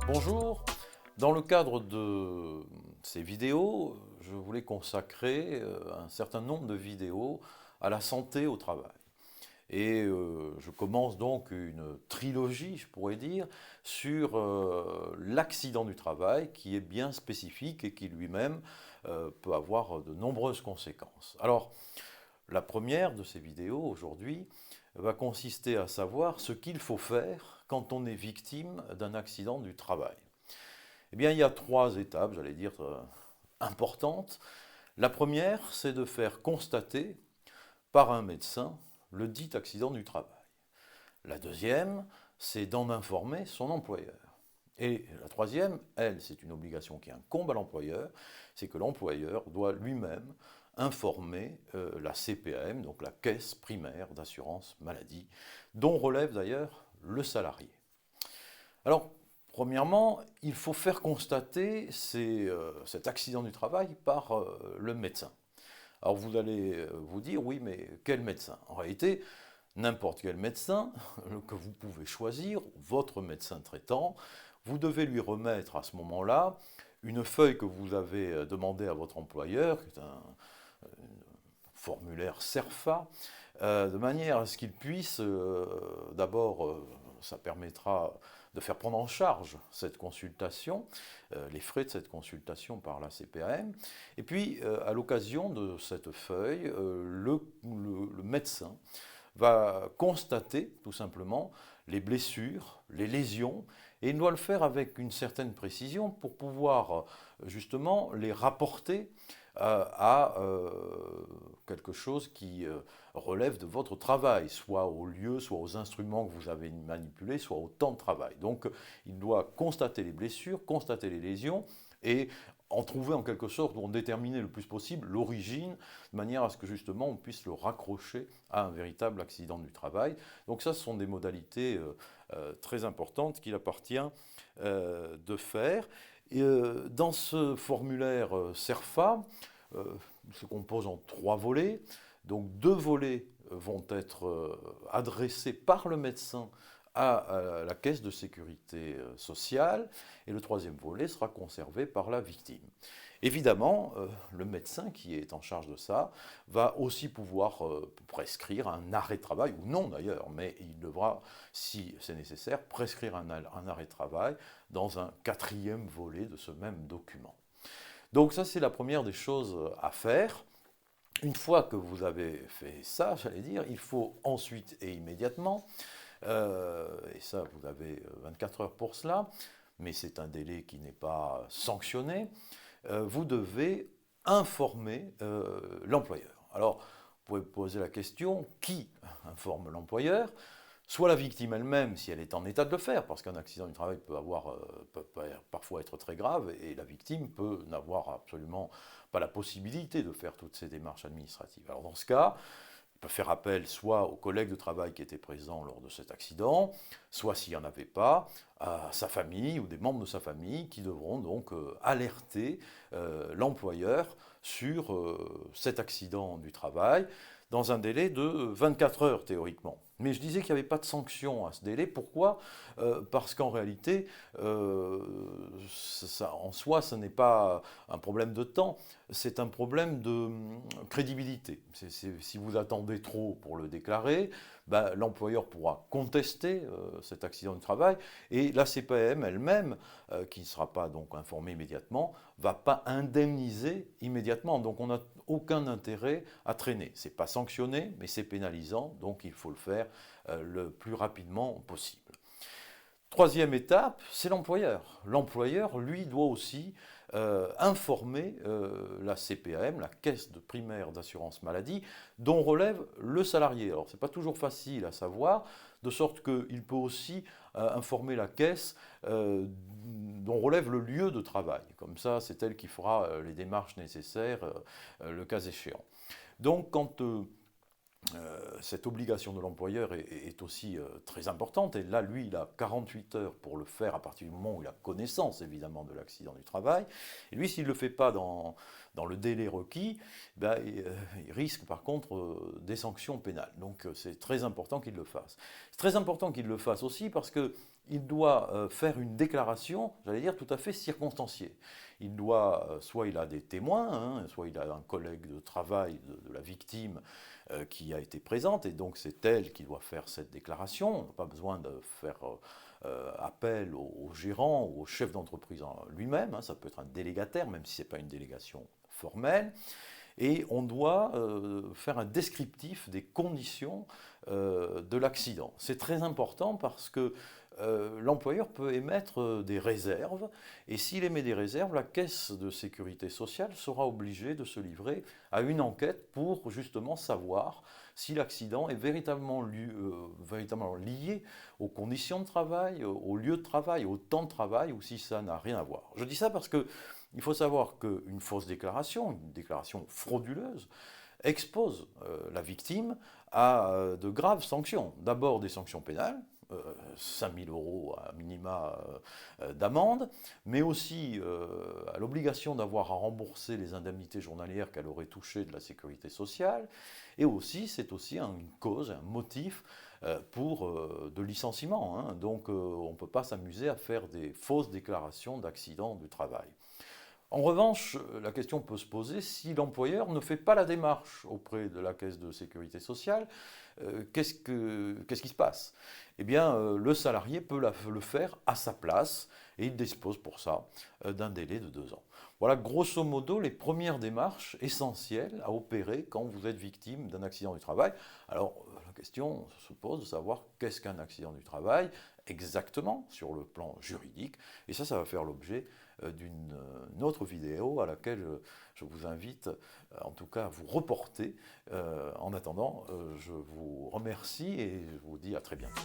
Bonjour, dans le cadre de ces vidéos, je voulais consacrer un certain nombre de vidéos à la santé au travail. Et je commence donc une trilogie, je pourrais dire, sur l'accident du travail qui est bien spécifique et qui lui-même peut avoir de nombreuses conséquences. Alors, la première de ces vidéos aujourd'hui va consister à savoir ce qu'il faut faire quand on est victime d'un accident du travail. Eh bien, il y a trois étapes, j'allais dire, importantes. La première, c'est de faire constater par un médecin le dit accident du travail. La deuxième, c'est d'en informer son employeur. Et la troisième, elle, c'est une obligation qui incombe à l'employeur, c'est que l'employeur doit lui-même informer la CPAM, donc la caisse primaire d'assurance maladie, dont relève d'ailleurs le salarié. Alors, premièrement, il faut faire constater cet accident du travail par le médecin. Alors vous allez vous dire, oui, mais quel médecin? En réalité, n'importe quel médecin que vous pouvez choisir, votre médecin traitant, vous devez lui remettre à ce moment-là une feuille que vous avez demandée à votre employeur, qui est un formulaire CERFA, de manière à ce qu'il puisse, d'abord, ça permettra de faire prendre en charge cette consultation, les frais de cette consultation par la CPAM, et puis à l'occasion de cette feuille, le médecin va constater tout simplement les blessures, les lésions, et il doit le faire avec une certaine précision pour pouvoir justement les rapporter à quelque chose qui relève de votre travail, soit au lieu, soit aux instruments que vous avez manipulés, soit au temps de travail. Donc il doit constater les blessures, constater les lésions, et en trouver en quelque sorte, ou en déterminer le plus possible l'origine, de manière à ce que justement on puisse le raccrocher à un véritable accident du travail. Donc ça, ce sont des modalités très importantes qu'il appartient de faire. Et, dans ce formulaire CERFA, se compose en trois volets. Donc deux volets vont être adressés par le médecin à la caisse de sécurité sociale, et le troisième volet sera conservé par la victime. Évidemment, le médecin qui est en charge de ça va aussi pouvoir prescrire un arrêt de travail, ou non d'ailleurs, mais il devra, si c'est nécessaire, prescrire un arrêt de travail dans un quatrième volet de ce même document. Donc ça, c'est la première des choses à faire. Une fois que vous avez fait ça, j'allais dire, il faut ensuite et immédiatement, et ça vous avez 24 heures pour cela, mais c'est un délai qui n'est pas sanctionné, vous devez informer l'employeur. Alors, vous pouvez poser la question, qui informe l'employeur? Soit la victime elle-même, si elle est en état de le faire, parce qu'un accident du travail peut parfois être très grave, et la victime peut n'avoir absolument pas la possibilité de faire toutes ces démarches administratives. Alors dans ce cas, il peut faire appel soit aux collègues de travail qui étaient présents lors de cet accident, soit s'il n'y en avait pas, à sa famille ou des membres de sa famille qui devront donc alerter l'employeur sur cet accident du travail dans un délai de 24 heures théoriquement. Mais je disais qu'il n'y avait pas de sanction à ce délai. Pourquoi? Parce qu'en réalité, en soi, ce n'est pas un problème de temps, c'est un problème de crédibilité. Si vous attendez trop pour le déclarer, ben, l'employeur pourra contester cet accident du travail, et la CPAM elle-même, qui ne sera pas donc informée immédiatement, ne va pas indemniser immédiatement. Donc on n'a aucun intérêt à traîner. Ce n'est pas sanctionné, mais c'est pénalisant, donc il faut le faire le plus rapidement possible. Troisième étape, c'est l'employeur. L'employeur, lui, doit aussi informer la CPAM, la caisse de primaire d'assurance maladie, dont relève le salarié. Alors, ce n'est pas toujours facile à savoir, de sorte qu'il peut aussi informer la caisse dont relève le lieu de travail. Comme ça, c'est elle qui fera les démarches nécessaires, le cas échéant. Donc, quand cette obligation de l'employeur est aussi très importante. Et là, lui, il a 48 heures pour le faire à partir du moment où il a connaissance, évidemment, de l'accident du travail. Et lui, s'il ne le fait pas dans le délai requis, ben, il risque par contre des sanctions pénales. Donc c'est très important qu'il le fasse. C'est très important qu'il le fasse aussi parce qu'il doit faire une déclaration, j'allais dire, tout à fait circonstanciée. Il doit, soit il a des témoins, hein, soit il a un collègue de travail de la victime qui a été présente, et donc c'est elle qui doit faire cette déclaration. On n'a pas besoin de faire appel au gérant ou au chef d'entreprise lui-même, hein, ça peut être un délégataire, même si ce n'est pas une délégation formelle. Et on doit faire un descriptif des conditions de l'accident. C'est très important parce que l'employeur peut émettre des réserves, et s'il émet des réserves, la caisse de sécurité sociale sera obligée de se livrer à une enquête pour justement savoir si l'accident est véritablement lié aux conditions de travail, au lieu de travail, au temps de travail, ou si ça n'a rien à voir. Je dis ça parce que il faut savoir qu'une fausse déclaration, une déclaration frauduleuse, expose la victime à de graves sanctions. D'abord des sanctions pénales, 5 000 euros à minima d'amende, mais aussi à l'obligation d'avoir à rembourser les indemnités journalières qu'elle aurait touchées de la sécurité sociale, et aussi c'est aussi une cause, un motif pour de licenciement. Hein. Donc on ne peut pas s'amuser à faire des fausses déclarations d'accident du travail. En revanche, la question peut se poser si l'employeur ne fait pas la démarche auprès de la caisse de sécurité sociale, qu'est-ce qui se passe? Eh bien, le salarié peut le faire à sa place et il dispose pour ça d'un délai de 2 ans. Voilà grosso modo les premières démarches essentielles à opérer quand vous êtes victime d'un accident du travail. Alors, la question se pose de savoir qu'est-ce qu'un accident du travail exactement sur le plan juridique. Et ça va faire l'objet d'une autre vidéo à laquelle je vous invite en tout cas à vous reporter. En attendant, je vous remercie et je vous dis à très bientôt.